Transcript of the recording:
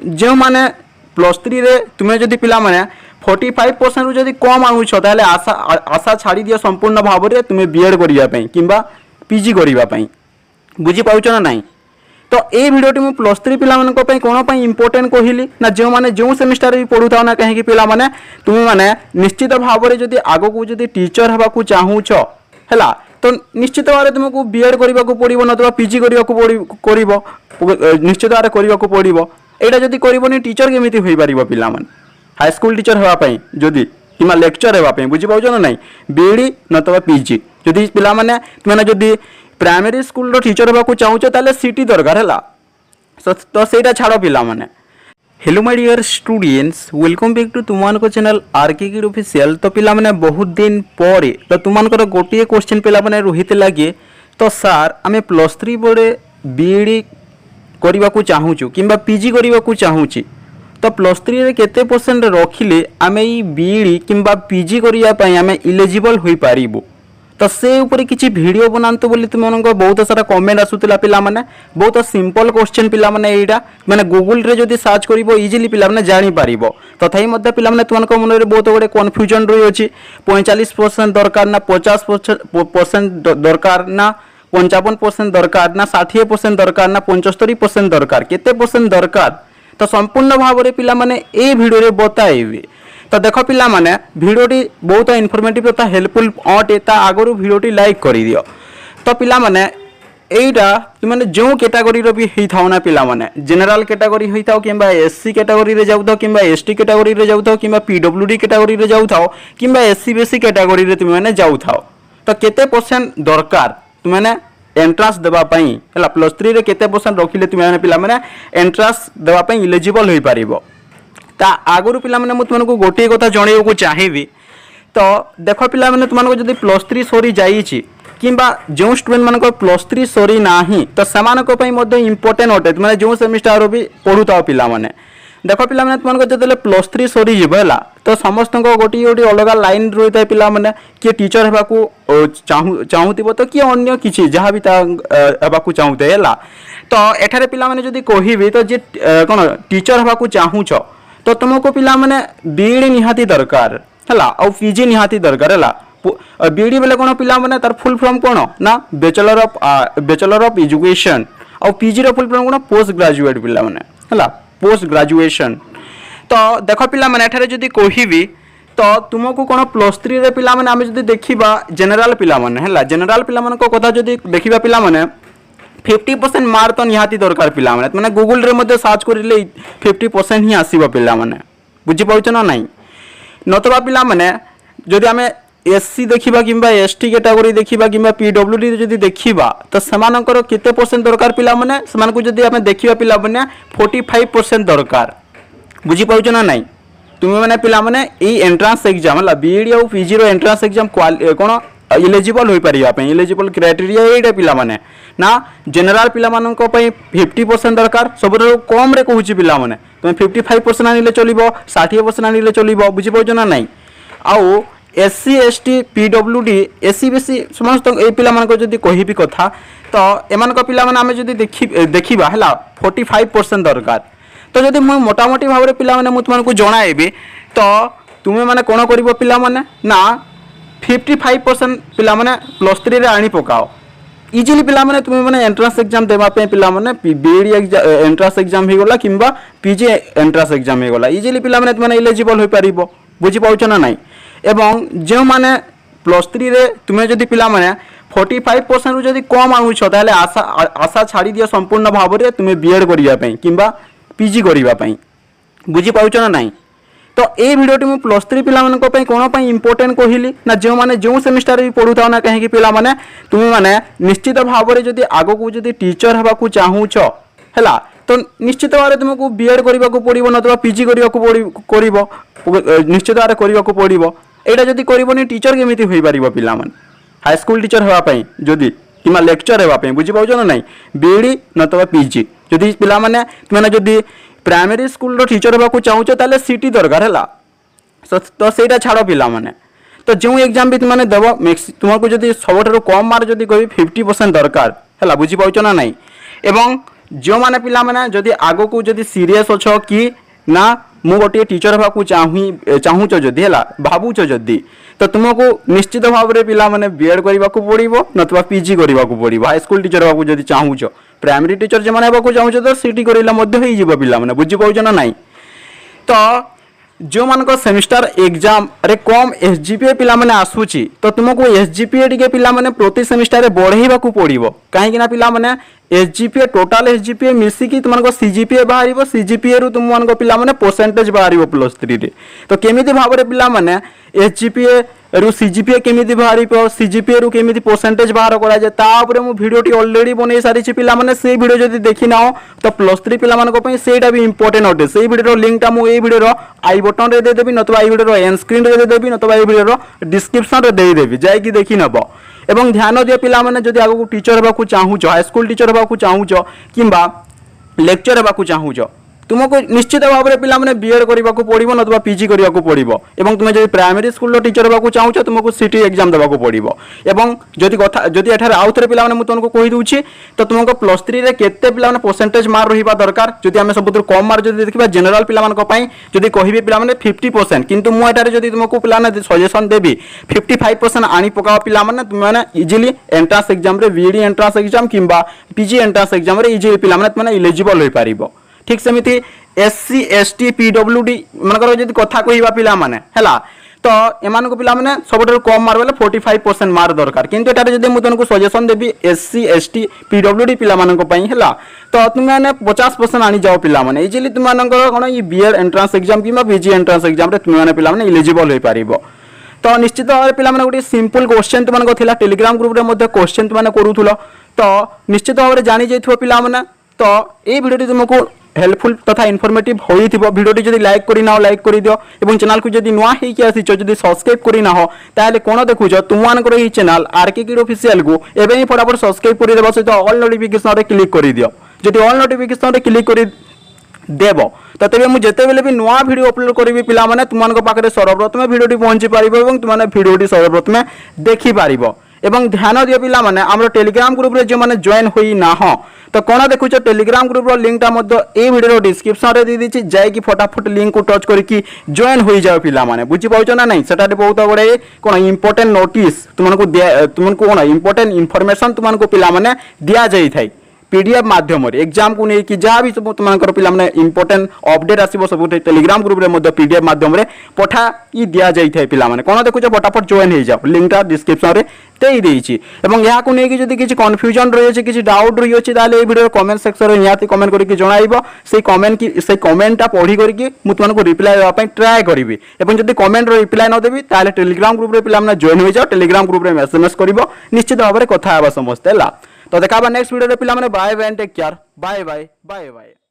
जो मैंने plus three रे तुम्हें जदि पिला माने 45% रु जदि कम आनुछ ताहले आशा आशा छाड़ी दियो संपूर्ण भाव में तुम्हें बीएड करिया पई किंबा पीजी करिया पई बुझी पाउछ ना नहीं। तो ये भिडियोटी मु प्लस थ्री पिला मानक पई कोन पई इंपोर्टेंट कहली ना जो माने जो सेमिस्टर भी पढुता ना कहीं पिला माने तुम माने निश्चित भाव में जदि आगो को जदि टीचर हबा को चाहूछ हैला तो निश्चित भाव में तुमको बीएड करबा को पड़िबो नतबा पीजी करबा को पड़िबो निश्चित भाव करबा को पड़िबो। एटा जदि करबोनी टीचर केमिति होई परिबो पिला माने हाई स्कूल टीचर हवा पई जदि किमा लेक्चर हवा पई बुझी पाउछ ना नहीं बीएडी नतबा पीजी जदि पिला माने तुमने जदि प्राइमरी स्कूल रो टीचर हवा को चाहूछ ताले सीटी दरकार हैला तो सेटा छाड़ पिला माने। Hello my dear students welcome back to तुमान को चैनल आरके की ऑफिशियल। तो पिला माने बहुत दिन पर तो तुमान को गोटे क्वेश्चन पिला माने रहित लागे तो सर आमे प्लस थ्री बड़े बीएडी करबा को चाहूछु किंबा पीजी करबा को चाहूछि तो प्लस थ्री रे केते परसेंट रखिले आमे ई बीएडी किंबा पीजी करिया पई आमे इलिजिबल होई पारिबो तो से ऊपर किसी वीडियो बनाते बोली तुमको बहुत सारा कमेंट आसूला पिला माने बहुत सिंपल क्वेश्चन पिला माने एटा माने गूगल रे जदी सर्च करिवो इजीली पिला माने जानि पारिबो तथापि मध्य पिला माने तुमको मन रे बहुत बड़े कन्फ्यूजन रही अछि 45% दरकार ना 50% दरकार ना 55% दरकार ना 60% दरकार ना 75% दरकार केते परसेंट दरकार तो संपूर्ण भाव में पिला माने ए वीडियो रे बताइबे। तो देख पिला माने वीडियोटी बहुत इनफॉर्मेटिव तथा हेल्पफुल अटे ता आगरू वीडियोटी लाइक करि दियो। तो पिला माने एटा तुमने जो कैटेगरी रो भी हेई थाउ ना पिला माने जनरल कैटेगरी हेई थाउ किंबा एससी कैटेगरी रे जाउ थाउ किंबा एसटी कैटेगरी रे जाउ थाउ किंबा पीडब्ल्यूडी कैटेगरी रे जाउ थाउ किंबा एससी बीसी कैटेगरी रे तुम माने जाउ थाउ तो केते परसेंट दरकार तुम माने एंट्रांस देबा पई हला प्लस 3 रे केते परसेंट रखिले तुम माने पिला माने एंट्रांस देबा पई एलिजिबल होई पारिबो। ता आगुरु पिला माने मु तुमको गोटे कथा जणेयो को चाहेबी तो देखो पिला माने तुमको जदी प्लस 3 सरी जाईची किंबा जो स्टूडेंट मानको प्लस 3 सरी नाही तो समानको पई मध्ये इंपोर्टेंट अटे माने जो सेमिस्टर भी पढुता पिला माने देखो पिला माने तुमको जदले प्लस 3 सरी जिवो हला तो समस्त गोटी गोटी अलग लाइन रही पिला माने कि टीचर हेबा को चाहूतिबो तो कि अन्य किछि जहा भी ता हेबा को चाहूते हला तो एठारे पिला माने जदी कहिबी तो जे कोन टीचर हेबा को चाहूछ तो तुमको पिला माने बीएडी निहाती दरकार हला और पीजी निहाती दरकार हला बीएडी बेले कोन पिला माने तार फुल फॉर्म कोन ना बैचलर ऑफ एजुकेशन और पीजी रो फुल फॉर्म कोन पोस्ट ग्रेजुएट पिला माने हला पोस्ट ग्रेजुएशन। तो देखो पिला माने एठारे जदी कहिबी तो तुमको कोन प्लस 3 रे पिला माने आमे जदी देखिबा जनरल पिला माने हला जनरल पिला माने को कथा जदी देखिबा पिला माने 50% मार्क तो निहाती दरकार पिला माने गूगल रे मध्ये सर्च करिले 50% ही आसीबो पिला माने बुझी पाउछ ना नहीं नतबा पिला माने जदि आमे एससी देखिबा किंबा एसटी कैटेगरी देखिबा किंबा पीडब्ल्यूडी जदि देखिबा तो समानकर केते परसेंट दरकार पिला माने समान को जदि आमे देखिबा पिला माने 45% दरकार बुझी पाउछ ना नहीं तुम माने पिला माने ए एंट्रेंस एग्जाम हला बीएडी और पीजी रो एंट्रेंस एग्जाम कोन इलिजिबल होई परिया पे इलिजिबल क्राइटेरिया एटा पिला माने ना जनरल पिला मानन को पई 50% दरकार सबरो कम रे कहूची पिला माने तुम 55% आनिले चलिबो 60% आनिले चलिबो बुझी पाउछ ना नहीं आउ SC ST PWD SC BC समस्त ए पिला मान को जदी कहिबी कथा तो एमान को पिला माने आमे जदी देखिबा हला 45% दरकार तो जदी मु मोटा मोटी भाव रे पिला माने मु तुमको जणाएबी तो तुमे माने कोन करिवो पिला माने ना 55% पिला माने प्लस 3 रे आनी पकाओ इजीली पिला माने तुम माने एंट्रेंस एग्जाम देबा पे पिला माने बीएडी एंट्रेंस एग्जाम ही गला किंबा पीजी एंट्रेंस एग्जाम ही गला इजीली पिला माने तुम एलिजिबल होई पारिबो बुझी पाउछ ना नहीं एवं जो माने प्लस 3 रे तुमे जदी पिला माने 45% रु जदी कम आनुछ ताले आशा आशा छाड़ी दियो संपूर्ण भाव रे तुमे बीएड करिया पई किंबा पीजी करिया पई बुझी पाउछ ना नहीं। तो ए वीडियोटी मु प्लस 3 पिला मानक पई कोन पई इंपोर्टेंट कहली ना जो माने जो सेमिस्टर भी पढुता ना कहीं पिला माने तुम माने निश्चित भाव रे जदी आगो को जदी टीचर हेबा को चाहूछ हैला तो निश्चित भाव रे तुमको बीएड करबा को पड़िबो नतबा पीजी करबा को पड़िबो निश्चित भाव रे करबा को पड़िबो एटा जदी करबोनी टीचर केमिति होई पारिबो पिला माने हाई स्कूल टीचर हेबा पई जदी किमा लेक्चर हेबा पई बुझी पाउछ ना नहीं बीएडी नतबा पीजी जदी पिला माने तुमने जदी प्राइमरी स्कूल रो टीचर हेबा को चाहूछ ताले सीटी दरकार हला तो सेटा छाड़ो पिला माने तो जो एग्जाम भी तुमने देबो तुमको जदी सबठारो कम मार्क जदी कहि 50% दरकार हला बुझी पाउछ ना नहीं एवं जो मैंने पिला मैंने जदि आगो को जदि सीरियस अच्छो कि ना मु गोटे टीचर होगा चाहूच जदि है भावुच जदि तो तुमको निश्चित भाव में पिला मैंने बीएड करने को पड़ो नतुवा पीजी करने को पड़ो हाईस्कल टीचर होगा जदि चाहूच प्राइमरी टीचर जो मैंने चाहूच तो सीटी कर पिला मैंने बुझीपाच ना नाई तो जो मान सेमिस्टर एग्जाम रे कम एसजीपीए पिला माने आसुची तो तुमको एसजीपीए टिके पिला माने प्रति सेमिस्टर बढ़ेबा को पड़िबो काहे ना पिला माने एसजीपीए टोटल एसजीपीए मिसिकी तुमको सीजीपीए बाहरिबो सीजीपीए रु तुमको पिला माने परसेंटेज बाहरिबो +3 रे तो केमिति भाव रे पिला माने एसजीपीए रु सीजीपीए केमिति बाहरिबो सीजीपीए रु केमिति परसेंटेज बाहर करा जाय ता ऊपर मु वीडियोटी ऑलरेडी बनै सारी छि पिला माने से वीडियो जदि देखि नाओ तो +3 पिला मानको पई सेटा भी इंपोर्टेंट अटे से वीडियो लिंक ता मु ए वीडियो आई बटन रे दे देबी नतबा ए वीडियो एंड स्क्रीन रे दे देबी नतबा ए वीडियो डिस्क्रिप्शन रे दे देबी जाय कि देखि नबो एवं ध्यान दियो पिला माने जदि आगो टीचर होबा को चाहूचो हाई स्कूल टीचर होबा को चाहूचो किंबा लेक्चर होबा को चाहूचो तुमको निश्चित भाव में पिला माने बीएड करने को पड़ो नतुवा पीजी करने को पड़ो एवं तुम जब प्राइमरी स्कूल टीचर होगा चाहूच तुमको सीटी एग्जाम देवा पड़ो एवं जदि कथा जदि एठार आउ थे पिला माने तुमको कहि दूची तो तुमको +3 रे केते पिला माने परसेंटेज मार्क रहिबा दरकार जदि हमें सबुतर कम मार्क जदि देखिबा जनरल पिला मानको पई जदि कहिबे पिला माने 50% किंतु मु एठार जदि तुमको पिला माने सजेशन देबी 55% आनी पकाओ पिला माने तुम माने इजीली एंट्रेंस एग्जाम रे बीएडी एंट्रेंस एग्जाम किंबा पीजी एंट्रेंस एग्जाम रे इजीली पिला माने एलिजिबल होई पारिबो ठीक सेमिति एससी एसटी पीडब्ल्यूडी मनकर जदि कथा कहवा पिला माने हैला तो एमान को पिला माने सबटर कम मार्क बेले 45% मार्क दरकार किंतु एटारे जदि मु तनको सजेशन देबी एससी एसटी पीडब्ल्यूडी पिला मानन को पई हैला तो तुम माने 50% आनी जाओ पिला माने इजीली तुम मानकर कोन ई बीएड एंट्रेंस एग्जाम किबा पीजी एंट्रेंस एग्जाम रे तुम माने पिला माने एलिजिबल होई पारिबो तो निश्चित भाव पिला माने गोटे सिंपल क्वेश्चन तुम मानको थिला टेलीग्राम ग्रुप रे मध्ये क्वेश्चन तुम माने करूथुलो तो निश्चित भाव रे जानि जैथो पिला माने तो ए वीडियो तुमको हेल्पफुल तथा इनफॉर्मेटिव होई थिबो वीडियोटी जदि लाइक करी ना लाइक करी दियो एवं चैनल को जदि नुआ हेई के आसीचो जदि सब्सक्राइब करी ना हो ताले कोन देखुचो तुममानकर ई चैनल आरके किड ऑफिशियल को एबे ही फटाफट सब्सक्राइब करी देबो सहित ऑल नोटिफिकेशन रे क्लिक करी दियो जदि ऑल नोटिफिकेशन रे क्लिक करी देबो तो तेबे मु जेते बेले भी नुआ वीडियो अपलोड करिवि पिला माने तुममानक पाखरे सर्वप्रथम वीडियोटी पहुंची पारिबो एवं तुमने वीडियोटी सर्वप्रथम देखि पारिबो एवं ध्यान दियो पिला माने हमरो टेलीग्राम ग्रुप रे जे माने जॉइन होई ना हो तो कोना देखुछ टेलीग्राम ग्रुप रो लिंक ता मध्य ए वीडियो डिस्क्रिप्शन रे दे दिछि जाय कि फटाफट लिंक को टच करिकि जॉइन होई जाओ पिला माने बुझि पाउछ ना नहीं सेटा बहुत बड़े कोन इंपोर्टेंट नोटिस तुमनको कोन इंपोर्टेंट इंफॉर्मेशन तुमनको पिला माने दिया जाई थाई पीडीएफ माध्यम रे एग्जाम को नहीं कि जहाँ भी सब तुमकर पिला माने इंपोर्टेंट अपडेट आसीबो सब टेलीग्राम ग्रुप रे मध्ये पीडीएफ माध्यम रे पठा ई दिया जाई थाई पिला माने कोन देखुछ फटाफट जॉइन हे जाओ लिंक ता डिस्क्रिप्शन रे देई देइछि एवं यहा को नहीं कि जदी किछि कंफ्यूजन रहि अछि किछि डाउट रहि अछि ताले ए वीडियो कमेंट सेक्शन रे नियाति कमेंट करिकि जणाइबो से कमेंट ता पढी करिकि मु तुमनको रिप्लाई देबा पई ट्राई करिवि एवं जदी कमेंट रो रिप्लाई न देबी ताले टेलीग्राम ग्रुप रे पिला माने जॉइन होई जाओ टेलीग्राम ग्रुप रे एसएमएस करिवो निश्चित भाव रे कथा आबा समस्त हैला तो देखा नेक्स्ट वीडियो रे पिला माने bye bye take care bye bye bye bye.